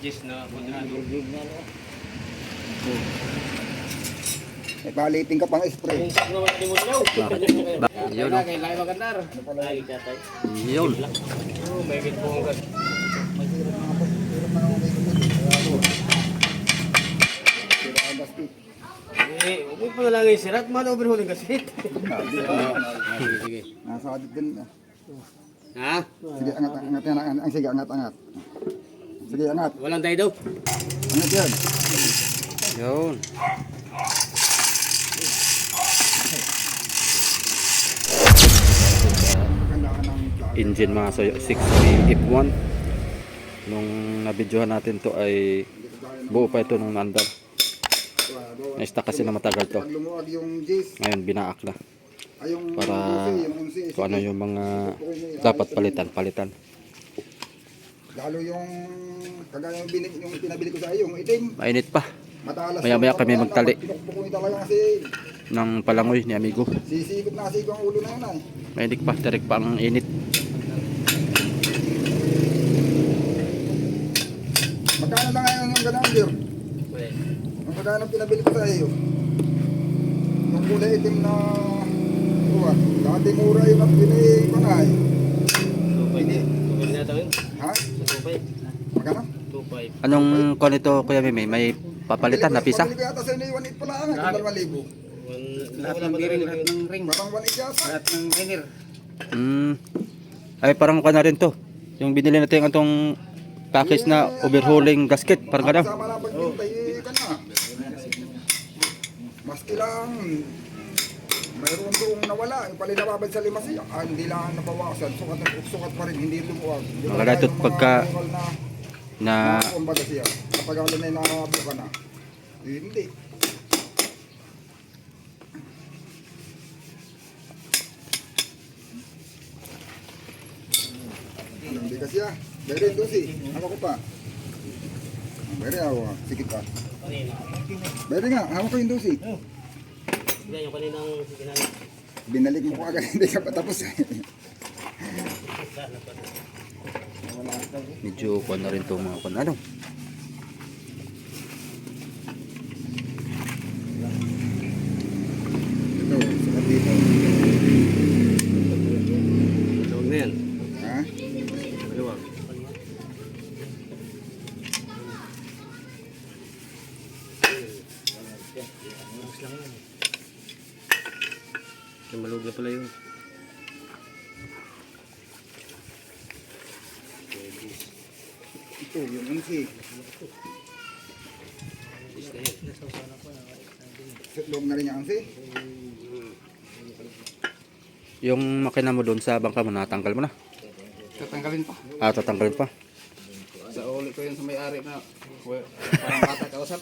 Yes na kontrado. May palitin ka pang spray. Yun. Kailangan magandar. Yun. Oh, may git po ang huwag mo na lang yung sirat. Mana overhauling kasi. Sige. Nasa adik din. Ha? Sige, angat. Sige, angat. Sige, angat. Walang tayo daw. Angat yan. Yun. Engine mga soyo 60 F1. Nung nabidyohan natin to ay buo pa ito nung nandar. Na-stack kasi na matagal to. Pag lumuwag yung J's, Ngayon binaak na ay yung para 11, kung ano yung mga dapat palitan. lalo yung kagaya yung pinabili ko sa iyo, yung itim. Mainit pa. Matalas. Maya kami magtali Pinukpok ko talaga kasi ng palangoy ni amigo. sisikip na kasi ang ulo na yun ay. Mainit pa, direk pa ang init. Magkano na ngayon yung ganang beer? Ang magkano pinabili ko sa iyo? Yung kulay itim na uwan. Dati mura yung napili ko na ay. 2.5 na tawin. Ha? 2.5. Magkano? 2.5. Anong kon ito Kuya Mimi? May papalitan na pisa? Pabili ko yata sa inyo yung 1.8 pala ang ay. 2,000. Lahat ng bearing, lahat ng ring. Parang 1.8 yata. Lahat ng liner. Ay parang ka na rin to. Yung binili natin itong package na overhauling gasket. Parang gano'n. Sama na pagbintay ka na. Maski lang mayroon doong nawala, yung pala nababad sa lima siya, hindi lang nabawasan, sukat pa rin, hindi lumuwag. Maganda ito pagka na kumbaga siya, kapag wala na yung nakabuka na, hindi. Hindi kasi ah, beri dosi, hawak ko pa. Beri ako, sige pa. Beri nga, hawak ko yung dosi. Yan yung kaninang sinanay. Binalik mo ko agad, hindi ka pa tapos eh. medyo kuha na rin to mga kun. Ano? Ito, sukat dito. Tawag na yan. Ha? Maluwag. Maluwag na pala yun. Ito, yung unsi. Sutlog na rin yung unsi. Yung makina mo doon sa bangka mo, natanggal mo na. Tatanggalin pa. Tatanggalin pa. Sa uli ko yun sa may-ari na parang bata kausap.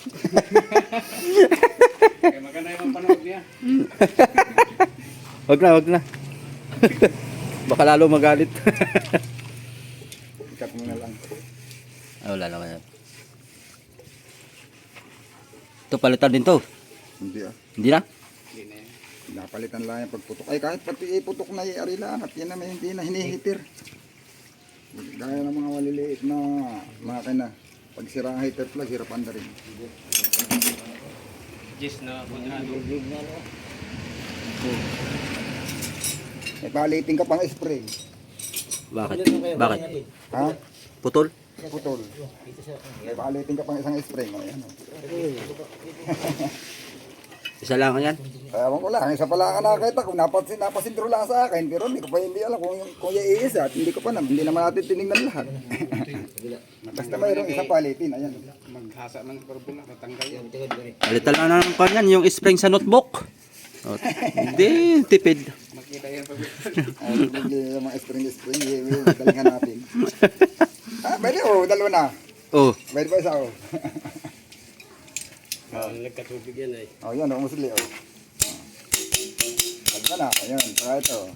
Kaya maganda yung panood niya. Wag na. Baka lalo magalit. Ikat mo na lang. Wala naman yan. Ito palitan din to. Hindi ah. Hindi na? Napalitan lang yung pagputok. Ay kahit pati iputok na i-ari lang at yan naman hindi na hinihitir. Gaya ng mga maliliit na makina. Pag sira ang heater plug, hirapan na rin. Yes na kontrado. May palitin ka pang spray. Bakit? Bakit? Ha? Putol? Putol. May palitin ka pang isang spray. Ayan, oh. Isa lang yan? Ewan ko lang, isa pala ka nakakita kung napasindro lang sa akin, pero hindi ko pa hindi alam kung yung iisa at hindi ko pa hindi naman natin tinignan lahat. Basta mayroong isa palitin, ayan. Maghasa ng karbon na, tatanggal yan. Palitan lang ng kanyan, yung spring sa notebook. Oh, hindi, tipid. Makita yan pag bigyan ng mga spring, dalingan natin. Pwede dalawa na. Oh, Pwede pa isa Nagkatubig yan ay. yan, umusli Dalawa na, ayan, saka ito.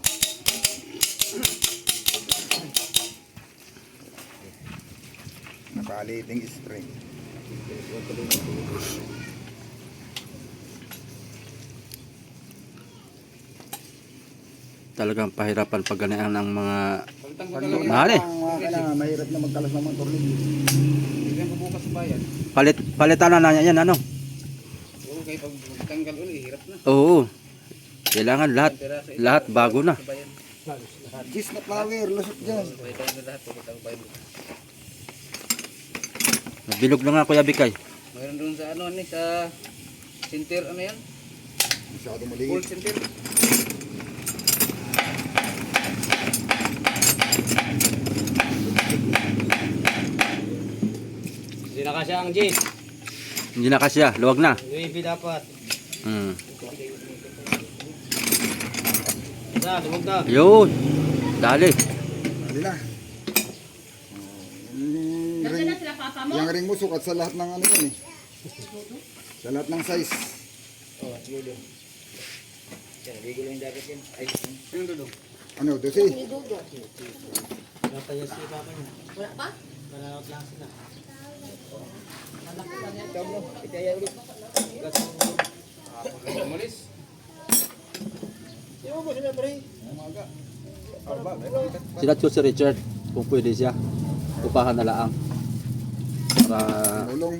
Napaliting spring. talagang pahirapan pag ganyan ng mga Pag mahal eh. mahirap na magkalas ng mga tornilyo. bayan. Palitan na yan, ano? Oo, kaya pag tanggal uli, hirap na. Oo. Kailangan lahat bago na. Sa bayan. Cheese na flower, lusot dyan. Palitan na lahat, pagkita ang bayan. Nabilog na nga Kuya Bikay. Mayroon doon sa ano, sa center, ano yan? Masyado Full maliit. center. Hindi na kasi ang Jis. Hindi na kasya, luwag na. UAV dapat. Hmm. Isa, tumog na. Yun. Dali. Hindi na. Yung ring, yung ring mo sukat sa lahat ng ano yan eh. Sa lahat ng size. Yung dudong. Ano, 12? Nataya si Papa niya. Wala pa? Malawat lang sila. Umalis. Yung mo sila pre. Sinat ko si Richard kung pwede siya. Upahan na laang. Para Ulong.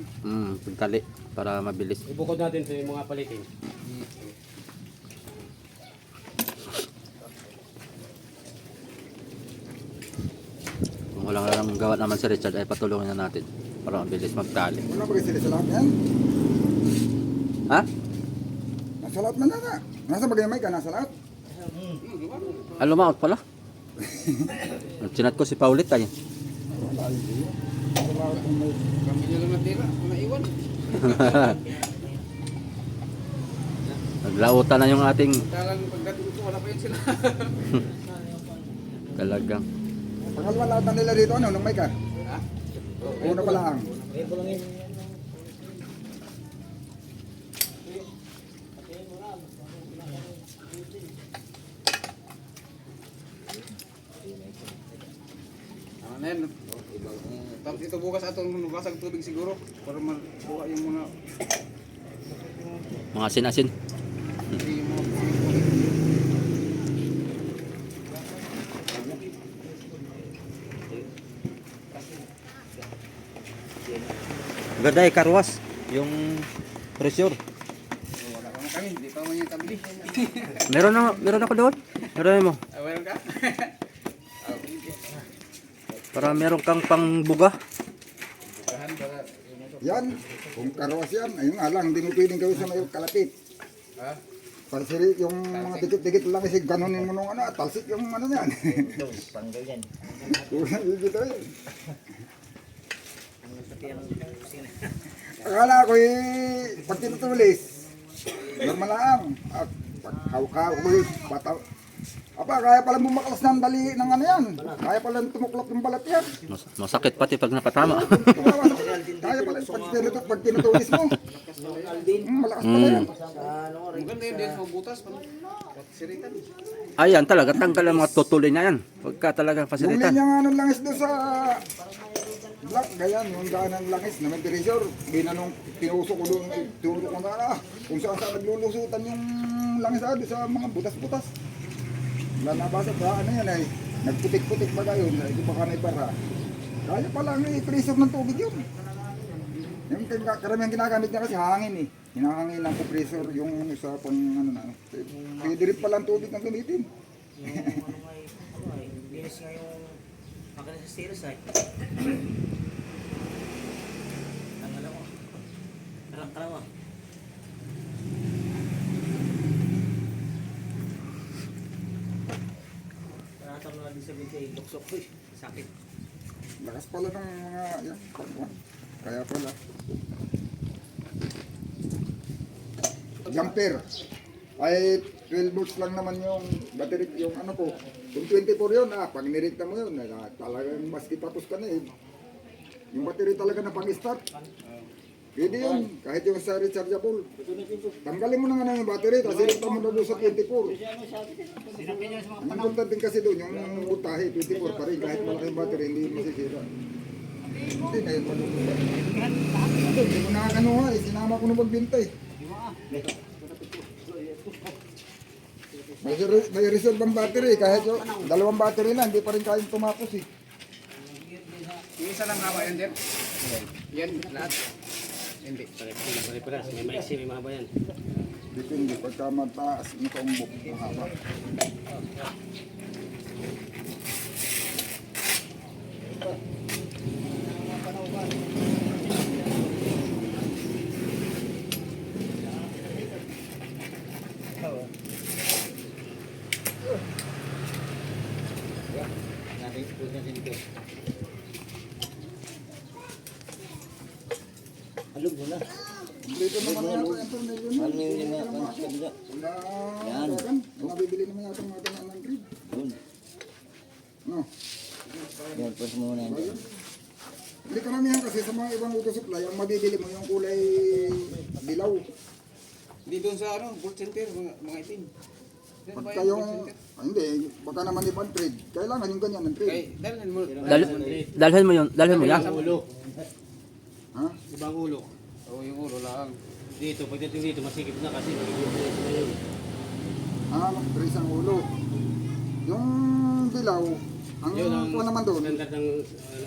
pagtali. Para mabilis. Ibukod natin sa mga palitin. Kung walang lang gawa naman si Richard ay patulungin na natin. Para mabilis magtali. Wala ba kasi sa lahat yan? Ha? Nasa lahat man na. Nasa bagay ka, nasa lahat. Ah, lumaot pala. Sinat ko si Paulit ay. Kami nyo lang natira, naiwan. Naglautan na yung ating Talang pagdating ko, wala pa yun sila. talagang. Pangalawa lahat na nila dito, ano, nung may ka? Ha? Una pa lang. Ano na yan? Tapos ito bukas atong nugasag tubig siguro para mabuha yung Mga sinasin. yung mga Ganda eh, karwas. Yung pressure. wala pa man kami, hindi pa man yung tabli. Meron ako doon. Meron mo. Meron ka? Para meron kang pangbuga. Bukahan para Yan, kung karwas yan, ayun nga lang, hindi mo pwedeng gawin sa may kalapit. ha? Kasi yung mga dikit-dikit lang kasi ganunin mo nung ano, talsik yung ano yan. Panggal yan. Dito yun. Akala ko pag tinutulis, normal lang. At pag kaw-kaw, bata. Apa, kaya pala bumaklas ng dali ng ano yan. Kaya pala tumuklap yung balat yan. Masakit pati pag napatama. Kaya pala pag tinutulis mo. Malakas pala yan. Maganda yun din sa butas. Siritan. Ayan talaga, tanggal ang mga tutuloy na yan. Huwag ka talagang Yung pasilitan. linya nga ng langis doon sa black, ganyan, yung daan ng langis na may pressure. Binanong, tinusok ko doon, tinusok ko na kung saan saan naglulusutan yung langis doon sa mga butas-butas. Wala nabasa pa, ano yan ay, nagputik-putik pa kayo, hindi pa kami para. Kaya pala ang pressure ng tubig yun. Yung karamihan ginagamit niya kasi hangin eh. Hinahangin ng compressor yung sa pang ano na. Pwede rin pala ang tubig ng gamitin. Binis nga yung makina sa stairs ay. Tanggal ako. Karang-karang. Nakatang na din sa bintay, luksok ko eh. Sakit. Lakas pala ng mga yan, pagwan. Kaya pala. Jumper. Ay 12 volts lang naman yung battery, yung ano ko. Kung 24 yun, pag nirikta mo yun, talagang maski tapos ka na eh. Yung battery talaga na pang-start. Pwede yun, kahit yung sa rechargeable. Tanggalin mo na nga yung battery, tapos irikta mo na doon sa 24. Ang importante din kasi doon, yung voltahe, 24 pa rin, kahit malaki yung battery, hindi masisira. Hindi na yun malutusan. Hindi ko nakakanuha eh, sinama ko na magbinta eh. May reserve ang battery, kahit yung dalawang battery na, hindi pa rin kayang tumapos eh. Yung isa lang haba yan din. Yan, lahat. Hindi. Pare-paras. May maiksi, may mahaba yan. Depende pagka mataas itong buk. Mahaba. Natin, pulot natin dito. Alog mo na. Dito naman yata yung tornilyo na. Ano yung mga pang sa kabila? Yan. Mabibili naman yata mga ganang ng grid. Doon. No. Yan, press mo muna yan. Hindi karamihan kasi sa mga ibang auto supply, ang mabibili mo yung kulay dilaw. Hindi doon sa ano, bolt center, mga itim. Doon ba Pagka yung yung, bolt center? hindi, baka naman ibang trade. Kailangan yung ganyan ng trade. Kay, dalhin mo. Dalhin mo yun, dalhin mo yan. Ibang ulo. Ha? Ibang ulo. Oo, yung ulo lang. Dito, pagdating dito, masikip na kasi magiging na yun. Trace ang ulo. Yung dilaw, ang kuha naman doon, standard ng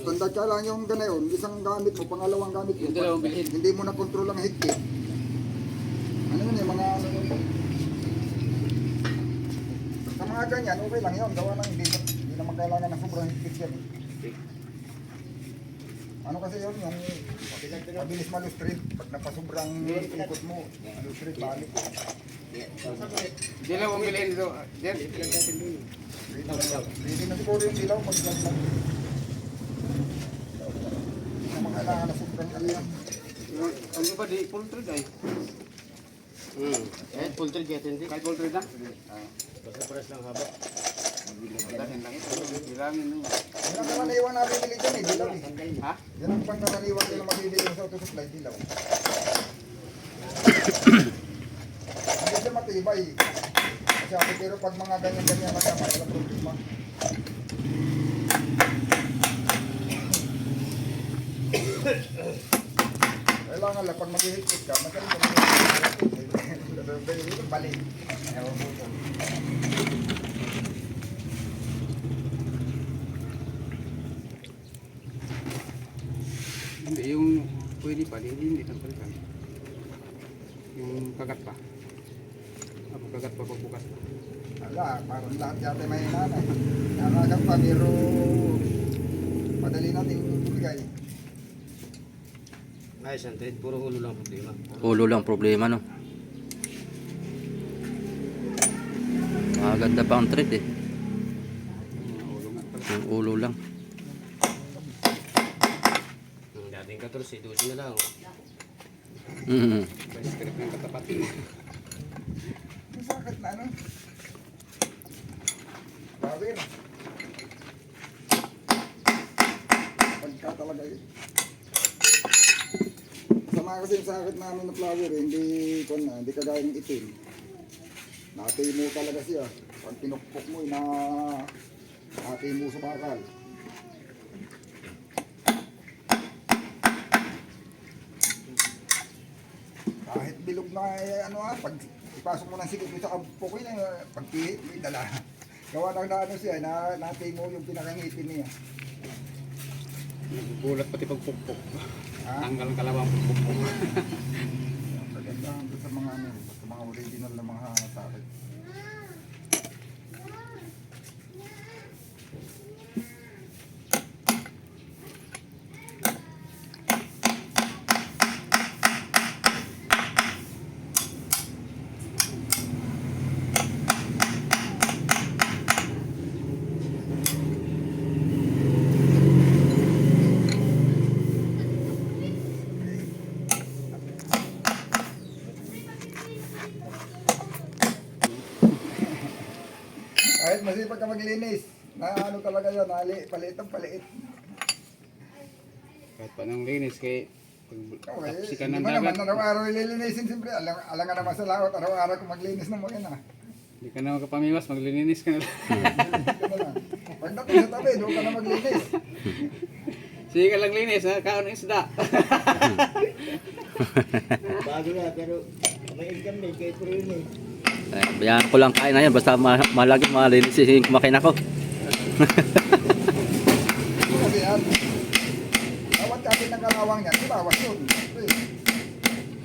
standard ka lang yung ganayon, isang gamit mo, pangalawang gamit mo. Yung dalawang bilhin. Hindi mo na control ang higpit. Ano yun mga ano yun. Sa mga ganyan, okay lang yun. Gawa lang, hindi naman kailangan ng sobrang higpit yan. Ano kasi yun, yung mabilis malustrid. Pag napasobrang ikot mo, malustrid, balik. Dilaw ang bilhin dito. Diyan. Hindi na siguro yung dilaw, pag lang lang. Hindi naman kailangan na sobrang aliyan. Ang iba di full trade ay. kahit full trade, kahit hindi. Kahit full trade na. Basta pares lang haba. Dalhin lang ito. Bilangin mo. Yan ang karaniwan na bibili dyan eh, dilaw eh. Ha? Yan ang pangkaraniwan nila mabibili sa auto supply, dilaw. Hindi siya matibay. Kasi ako, pero pag mga ganyan-ganyan magkama, wala problema. Kailangan lang, pag mag-higpit ka, magkaroon ka mag-higpit. Balik. Ewan mo ito. Hindi, yung pwede pa, hindi palitan. Yung kagat pa. Ako kagat pa pagbukas pa. Wala, parang lahat yata may nanay. Nakagat pa, pero madali natin bumigay. Ayos yan, trade. Puro ulo lang problema. Ulo lang problema, no? Maganda pa ang trade eh. Ulo nga pala. Yung ulo lang. Ang dating 14, 12 na lang. Mm. May script ng katapat. Masakit na ano? Bawi na. Pagka talaga yun. Sama kasi yung sakit namin na flower eh, hindi kagaya ng itim. Natay mo talaga siya. Pag pinukpok mo, natay mo sa bakal. Kahit bilog na ano pag ipasok mo ng sikip sa kampukoy na pagpihit, may dala. Gawa lang na ano siya, natay mo yung pinakangipin niya. Nagugulat pati pagpukpok. Ha? Tanggal ang kalawang pagpukpok. Kagandahan doon sa mga ano, sa mga original na mga sakit. Kahit masipag ka maglinis, na ano talaga yun, paliit ang paliit. Kahit pa nang linis kay Okay, kapsikan hindi ng mo naman dagat. araw-araw ililinisin siyempre. Alam nga naman sa laot, araw-araw kung maglinis ng mga na. Hindi ka na makapamiwas, maglilinis ka na lang. Ito na lang. Pagdating sa tabi, doon ka na maglinis. Sige ka lang linis ha, kaon ng isda. Bago na, pero may income din, kahit puro yun eh. Bayaan ko lang kain na yan. Basta malagi malinis yung kumakain ako. Kasi yan, awat kasi ng bawang niya, di bawas yun. Siyempre.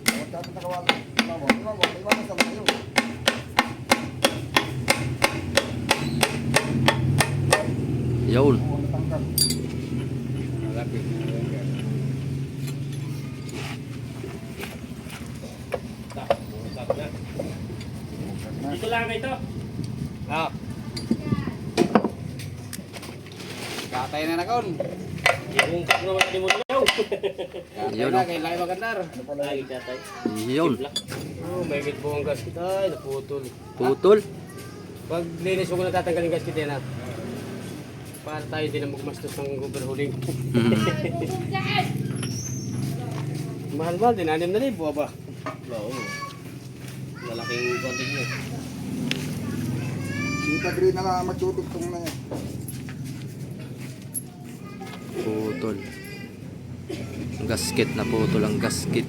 Bawat dati nakawala. Bawang, may bawas naman yun. Yun. Oo, natanggal. Malapit na lang yan. Dito lang ito. Ah. Katay na nakon. Yung kak naman di mo daw. Katay Yun, na oh. kay Lai Magandar. Ano pala Ay, yun? tatay. Yun. Oh, may git po ang gasket. Ay, naputol. Putol. Pag linis mo ko natatanggalin gasket yan ha. Para tayo din na magmastos ng overhauling. Mahal-mahal din, 6,000 ba? Oo. Malaking konting yun. Dito green na lang magtutugtong na yan. Putol. Gasket na putol ang gasket.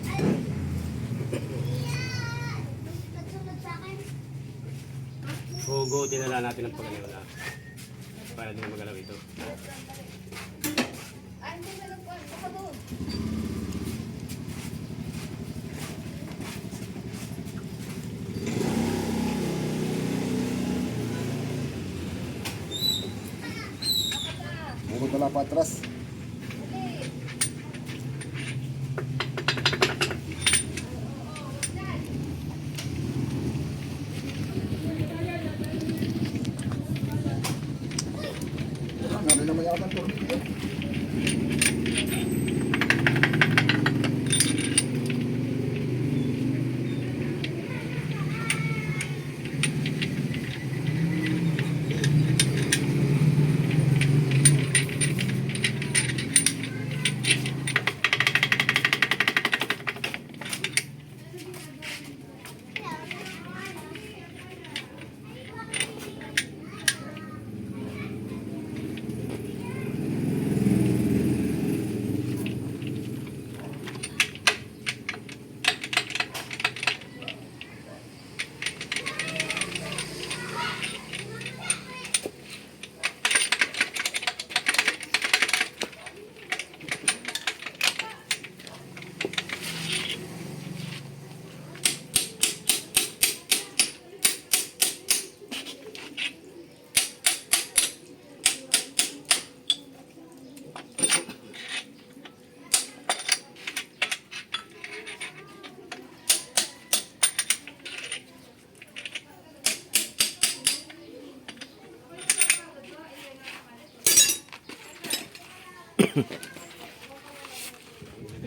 Go, dinala natin ang pagalaw na. Para din magalaw ito. Bukod na lang patras. Narin naman yata ang tornilyo.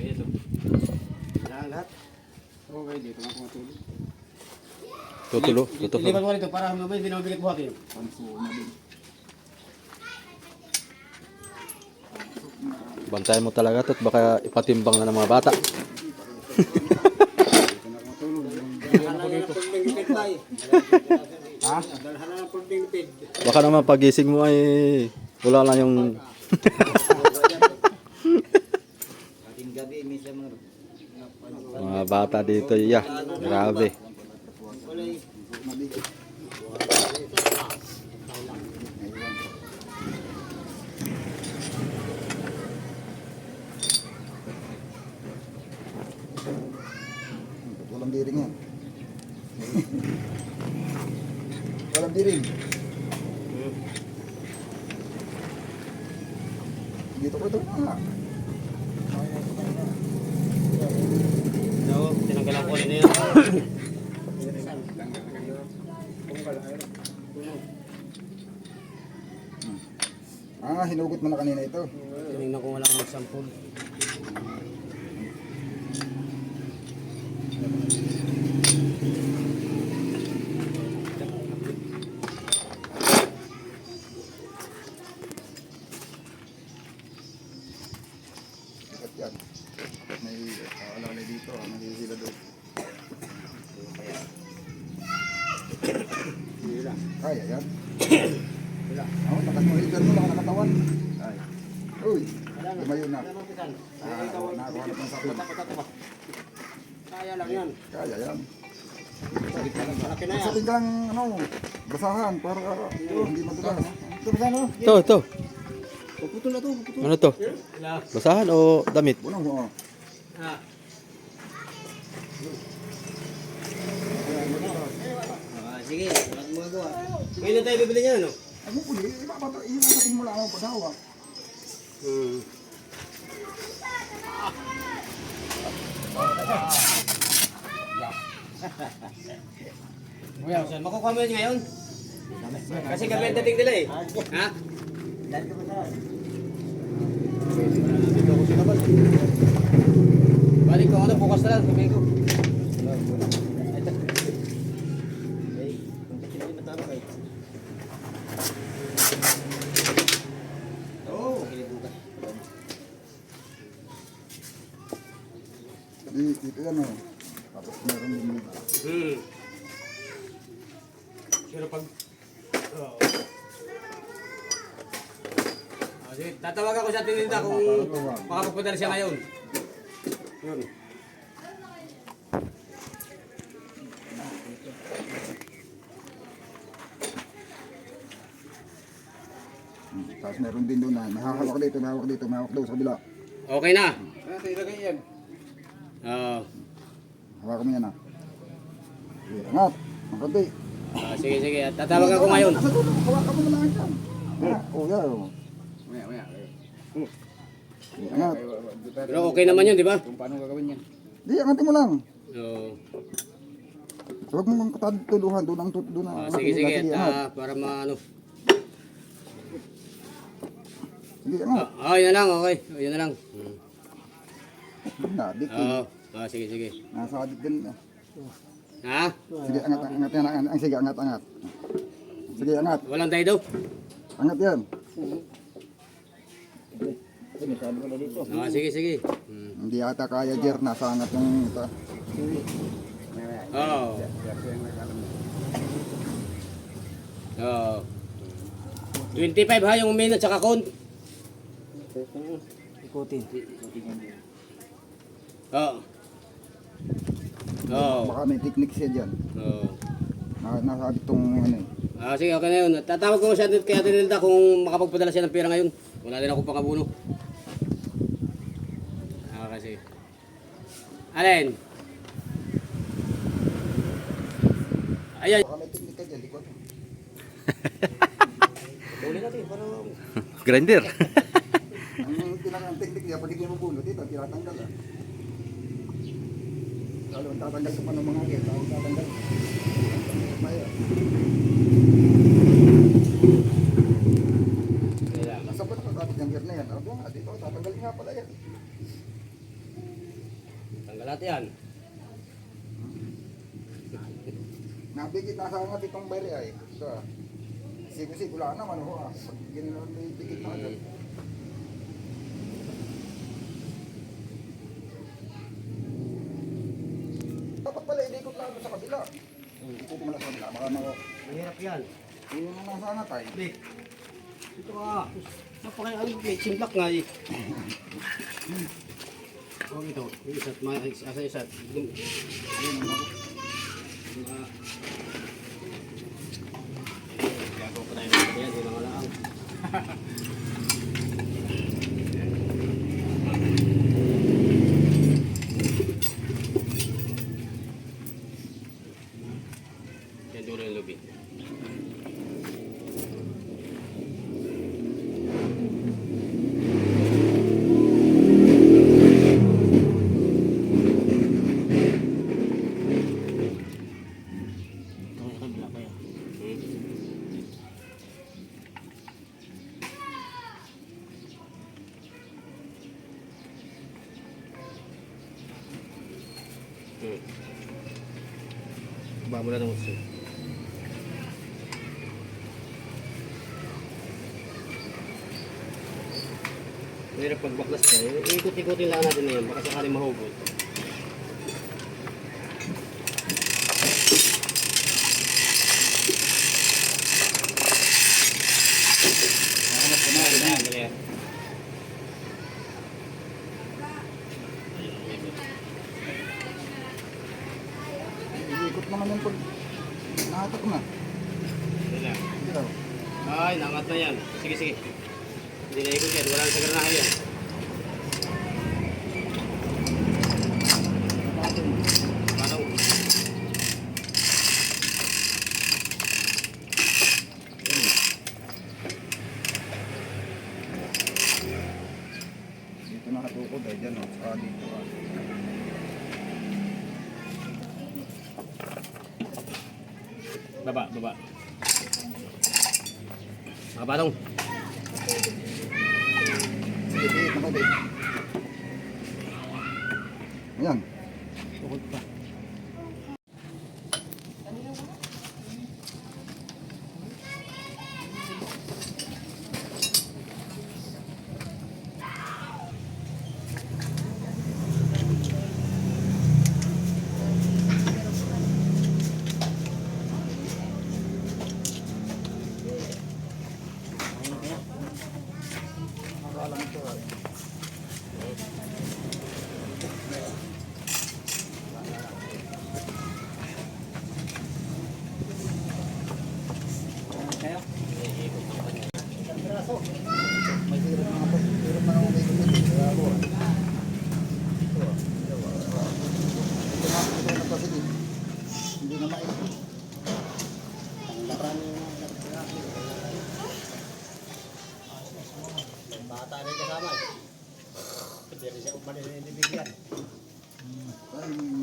Ito. Lahat. Okay, dito na ako matulog. Tutulo. Tutulo. Ilipat mo rito para hindi na mabigat buhatin. Bantayan mo talaga to at baka ipatimbang na ng mga bata. Ha? Baka naman pagising mo ay wala na yung mga bata dito. Yeah, grabe. Walang biring yan. Walang biring. Dito ko ito nga. So, tinanggalan ko rin yun. Hinugot mo na kanina ito. Tinignan ko walang mag-sample. At yan. May alalay dito. May hila doon. Kaya yan. Ako, takas mo hila mo lang nakatawan. Ay. Uy. Lumayo na. Nakakuha na pang sakot. Kaya lang yan. Kaya yan. Malaki na yan. Sabihin ka lang, basahan para hindi madulas. Ito ba ano? Ito. Puputol na to, puputol. Ano to? Wala. Basahan o damit? Unang mo. Ah. Sige, wala akong magagawa. Ngayon na tayo bibili niya, ano? Ano po, iiwasatin mo lang ako padawa. Saan makukuha mo yun ngayon? Kasi kami ang dating nila eh. Ha? Dito ako sinabal. Balik ko ano, bukas na lang. Sabihin ko. Dito yan o. Tapos meron din dito. Pero pag... Oh. Sige, tatawag ako sa tininda kung makapagpadala siya ngayon. Yun. Tapos meron din doon na mahahawak dito, mahawak daw sa kabila. Okay na. Ito, ilagay yan. Oo. Hawakan mo yan ha. Sige, angat. Ang konti. Sige, sige. Tatawag ako ngayon. Asa doon, hawakan mo na lang yan. Oh, yan o. Maya. Sige, angat. Pero okay naman yun, di ba? Kung paano gagawin yan. Di, angatin mo lang. Oo. Huwag mo mang katuluhan, doon ang doon ang Sige, sige. angat. Para maano. Sige, angat. Yun na lang. Okay. Yun na lang. Nadik eh. Oo. Sige, sige. Nasa adik din. Ha? Sige, angat yan. Sige, angat. Sige, angat. Walang tayo daw? Angat yan. Sige, sige. Hindi ata kaya, Jer. Nasa angat yung ito. Oo. Oo. 25 ha yung minute sa count. Ikutin. Oo. Oo. Baka may technique siya dyan. Oo. Nasa adik tong ano eh. Sige, okay na yun. Tatawag ko siya kaya tinilda kung makapagpadala siya ng pera ngayon. Wala din ako pangabuno. Kasi. Alin? Ayan. Baka may technique ka dyan, di ko. Uli natin para... Grinder. Ang tinakang technique niya, pag hindi mo bunot, ito, tinatanggal ah. Lalo, tatanggal ka pa ng mga agit, tatanggal. Maya. Nasa ba nakakapit yung gear na yan? Ako nga, dito, tatanggal nga pala yan. Tanggal natin yan. Nabigit na sa angat itong bari ay. So, sigo-sigo lang naman ho ah. Pag ginawa na yung bigit na agad. Dapat pala, inikot lang sa kabila. Ikot mo lang sa kabila, baka mga... Mahirap yan. Yun na lang sa angat ay. Hindi. Ito ka. Napaka-ano, may simplak nga eh. Huwag ito. Yung isa't, asa isa't. Gagawa pa tayo ng yan, di mga lang. Yan dulo yung lobby. Ba mo na ng uso. Mahirap pagbaklas ka. Ikot-ikutin lang natin na yan. Baka sakaling mahugot. Iikot naman yung pag... Nahatak na. Hindi daw. Ay, nangat na yan. Sige, sige. Hindi na ikot yan. Wala na sa granahe yan. Parang. Dito nakatukod eh, dyan o. Saka dito ah. Baba, baba. Mga patong. Sige, sige, nakabit. Ayan. Tukod pa. May sirap mga po. Sirap na naman may kumit. Kaya ako ah. Ito na pa sige. Hindi na maikot. Bata na yung kasama eh. Hindi rin siya umanin na hindi bigyan.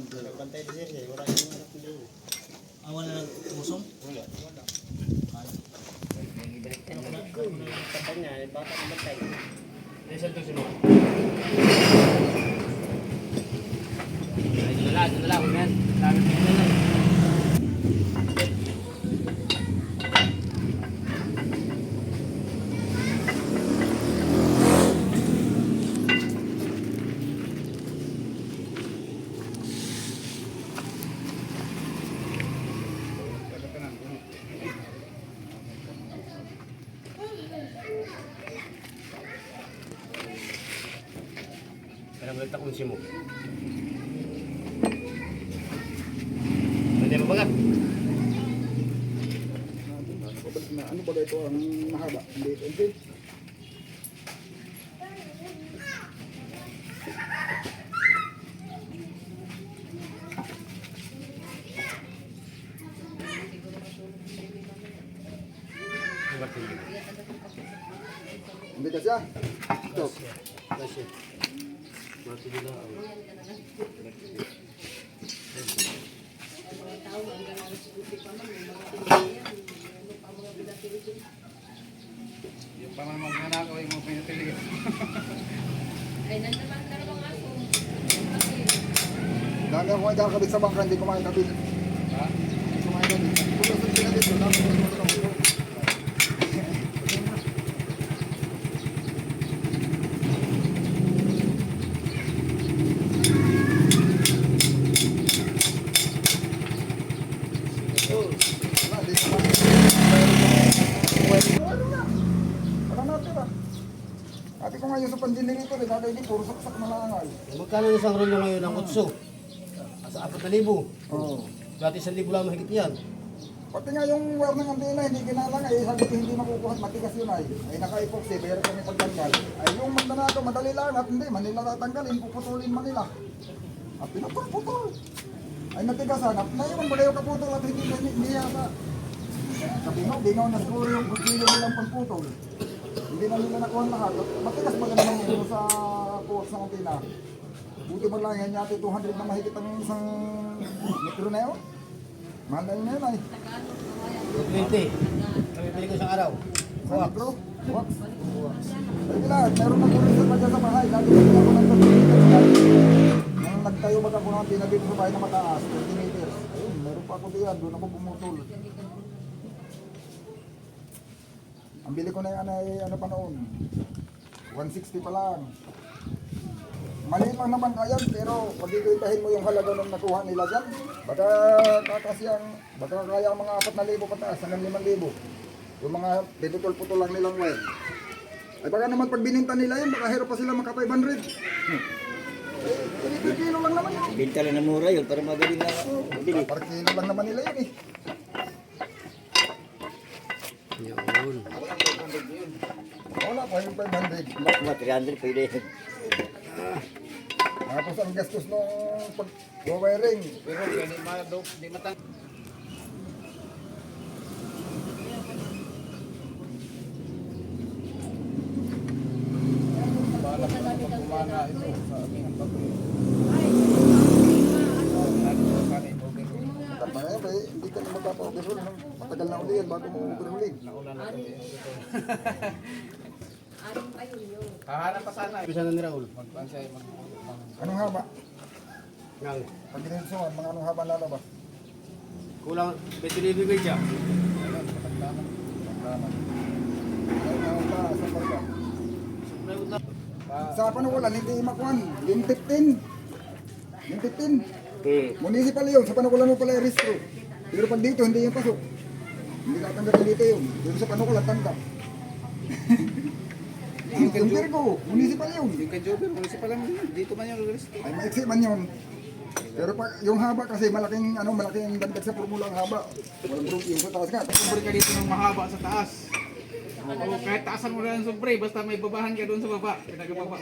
Nagpantay na siya. Wala yung anak hindi. Wala nang usong? Wala. Kapag niya, bata na bantay. Isang to sino. Ito na lang. Huwag yan. Dami ko na lang. Kaya balik akong simo. Hindi mabagat. Ano ba ito ang mahaba? Hindi ito. Hindi. Hindi ka siya? Ito. Kasi. Mati nila. Yung pamamagnanakaw yung mga pinatili. Ay, nandaman ka naman aso. Dami ako ay kakabit sa bangka, hindi kumain kabit. Ha? Hindi kumain kabit. Kung gusto sinabit, wala ko gusto ko. Wala, di kumain. Wala natin ah. Ate ko ngayon sa pan-generator, dati hindi, puro saksak na lang ay. Magkano isang rolyo ngayon ng utso? Sa 4,000. Oo. Dati 1,000 lang mahigit yan. Pati nga yung wire ng antena, hindi kinalang ay sabi ko hindi makukuha at matigas yun ay. Ay naka-epoxy, bayar kami pagtanggal. Ay yung magdanato, madali lang at hindi, manila tatanggalin, puputulin manila. At pinaputol. Ay natigasan, at naiwan mo na yung kaputol at hindi yata. Sabi mo, binaw na siguro yung kutsilyo nilang pagputol. Hindi na nila nakuha lahat. Matigas ba naman yun sa coax ng antena? Buti mo lang yan yata 200 na mahigit ang isang metro na yun. Mahal na yun na yun ay. 20. Kami pili ko isang araw. Sa metro? Wax? Ay lahat, meron na tuloy sa dyan sa bahay. Lagi na ako nang nagtayo baga ko naman pinabit sa bahay na mataas, 20 meters. Ayun, meron pa ako diyan, doon ako bumutol. Ang bili ko na yan ay ano pa noon, 160 pa lang. Maliit lang naman ayan, pero pag ikwentahin mo yung halaga nung nakuha nila dyan, baka kakasiyang, baka kaya ang mga 4,000 pataas hanggang 5,000. Yung mga pinutol-putol lang nilang wire. Ay baka naman pag bininta nila yun, baka hero pa sila maka 500. Per kilo lang naman yun. Binta lang na mura yun para magaling na bili. Per kilo lang naman nila yun eh. Yun. Wala ako yung 500. Mga 300 pwede. Tapos ang gastos nung pag-wiring. Pero di matang. Tama na yan, hindi ka na magpapa-overhaul. Matagal na uli yan bago mo overhaulin. Aring pa yun. Hahanap pa sana. Bisa na ni Raul. Anong haba? Ngang. Pag ginensuhan, mga anong haba lalabas? Kulang, beto nilibig siya. Sa panukulan, hindi makuhan. Yung 15. Yung 15. Municipal yun. Sa panukulan mo pala i-restro. Pero pag dito, hindi yung pasok. Hindi natanggapin dito yun. Pero sa panukulan, tanggap. Yung Virgo, municipal yun. Yung kay Jover, municipal lang yun. Dito man yung rest. Ay, maiksi man yun. Pero pag yung haba kasi malaking dagdag sa formula ang haba. Walang group yung sa taas nga. Sobre ka dito ng mahaba sa taas. O kahit taasan mo lang sobre, basta may babahan ka doon sa baba. Pinagababa.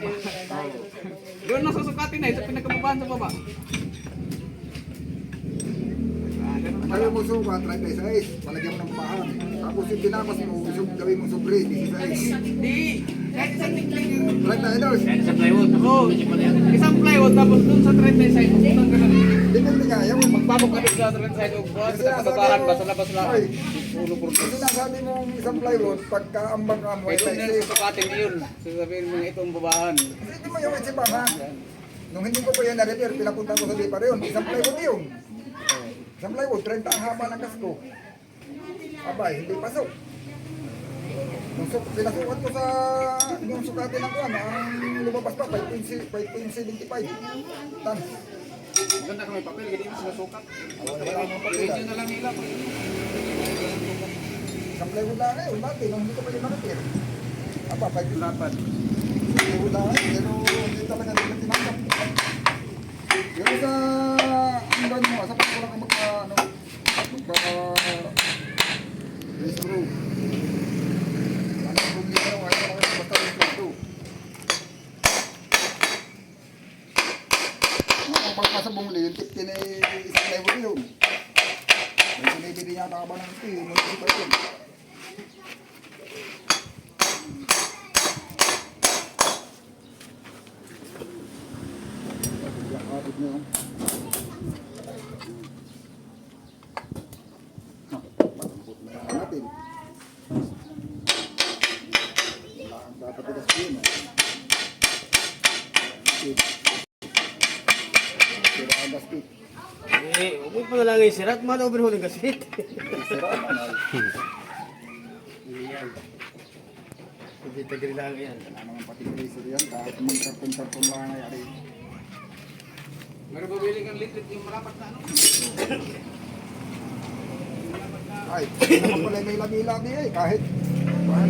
Doon na susukatin na, sa pinagababahan sa baba. Ayaw mo suka, try kay size. Palagyan mo ng pahan. Tapos yung tinapas mo, gawin mo sobre, di size. Di! Kahit isang tikling. Try tayo daw. Sa plywood. Oo. Isang plywood, tapos doon sa 30 side, pupuntan ka lang. Depende nga, ayaw mo. Magbabok ka doon sa 30 side, o buwan, sa kababahan ba, sa labas lang. Ay, Ulo por kasi nasabi mo isang plywood, pagka-ambang ka mo, ay ito na size. susukatin mo yun. Sasabihin mo itong babahan. Kasi hindi mo yung isipan ha. Nung hindi ko pa yan na-repair, pinapunta ko sa lipa rin. Isang plywood yun. Isang plywood, 30 ang haba ng kasko. Abay, hindi pasok. Nung pinasukat ko sa yung sukatin ng kuwan, ang lumabas pa, 5.75 tons. Maganda ka may papel, hindi mo sinusukat. Wala akong papel. Yun na lang nila. Isang plywood lang ngayon, dati, nung hindi ko pa yung na-repair. Aba, 5 Lapan. plywood lang ngayon, pero hindi talaga nila tinanggap. Pero sa hanggang mo, sa pagkulang ka restro. Ano ang problema mo? Ayaw mo basta restro. Ang pagpasa bumuli, yung tip tin ay isang level yun. May sinibili niya ka ba ng ito, yung municipal yun. Kapit niyo. Pagpapot na natin. Ang papatigas ko yun. Sira ang gasket. Huwag mo panalangin sirat, mahal overhaul ng gasit. Sira naman. Yan. Hindi tagal lang yan. Wala naman pati bracer yan. Kahit magkarton-karton lang nangyari. Meron bumili kang litrit yung malapat na ano? Ay, ano pala may labi-labi eh. Kahit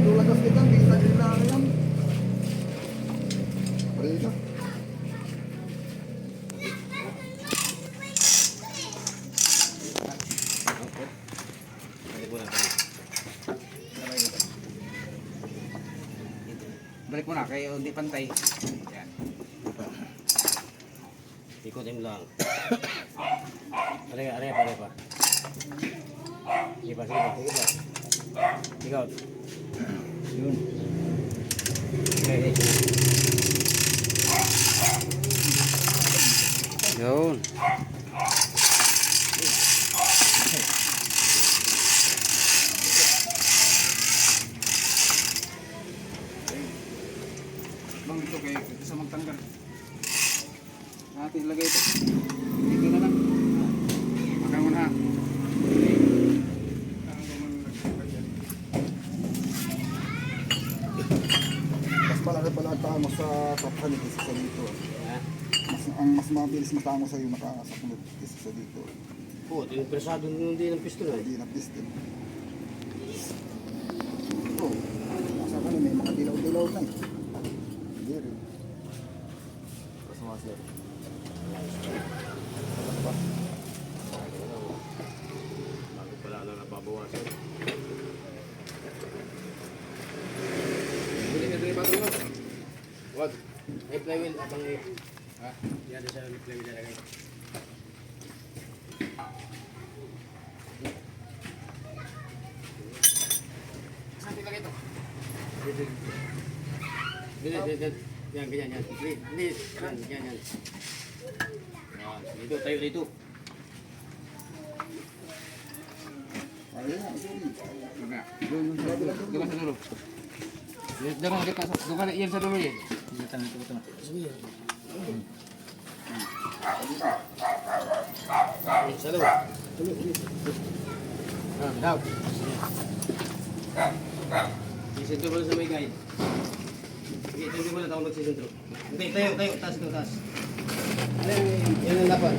tulang gasket yan, hindi tagal lang yan. Parito. Balik mo na, kaya hindi pantay. Yan. Ikutin mo lang. Aray pa. Sige pa. Ikaw. Yun. Okay. Yun. Bang ito kayo, isa magtanggal. Natin ilagay ito. Dito na lang. Makan mo na. Mas malaki pala ang tama sa kapatid kaysa sa dito. Mas mabilis matamo sa iyo makasaklod kaysa sa dito. Po, yung presado nung din ng piston eh. Hindi na pistin. Oh, nasa ka may mga dilaw-dilaw na eh. Hindi rin. Kasama sir. Bago pala na nababawasan. Bili ka din flywheel, abang yan sa flywheel lalagay. Saan ilagay ito? Yan, ganyan, yan. Yan. Dito, tayo dito. Ayun na, sorry. Doon sa dulo. Doon ka yan sa dulo yan. Salo. Daw. Sisentro mo na sa may guide. Sige, hindi mo na tayo magsisentro. Okay, tayo, taas ito, taas. Yan ang lapan.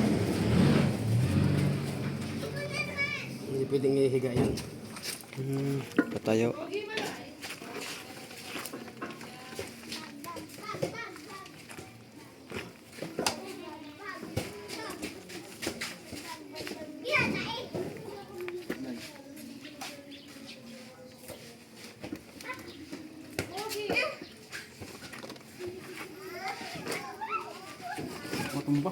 Hindi pwedeng ihiga yan. Patayo. Matumba.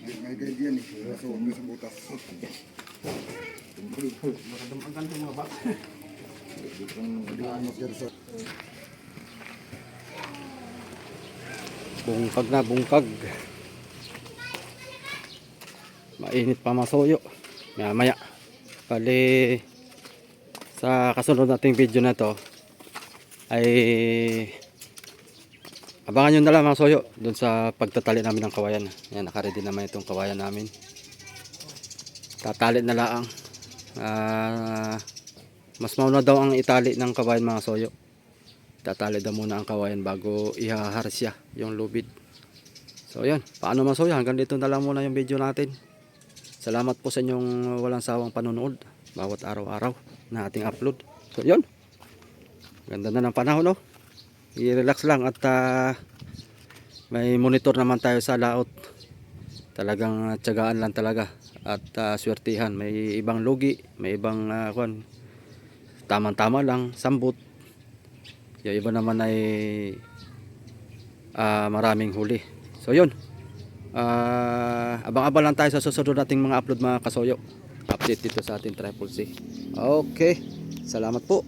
May guide yan eh. Nasuog na sa butas. Ang ganda ng mga bak. Bungkag na bungkag. Mainit pa masuyo. Maya maya. Bali sa kasunod nating video na to ay abangan nyo na lang mga soyo dun sa pagtatali namin ng kawayan. Yan, nakaready naman itong kawayan namin. Tatali na lang. Mas mauna daw ang itali ng kawayan mga soyo. Tatali daw muna ang kawayan bago ihaharsya yung lubid. So yan, paano mga soyo, hanggang dito na lang muna yung video natin. Salamat po sa inyong walang sawang panonood bawat araw-araw na ating upload. So yun, ganda na ng panahon, no? I-relax lang at may monitor naman tayo sa laot. Talagang tiyagaan lang talaga at swertihan. May ibang lugi, may ibang tamang-tama lang, sambot. Yung iba naman ay maraming huli. So yun, abang-abang lang tayo sa susunod nating mga upload mga kasoyo. Update dito sa ating Triple C. Okay, salamat po.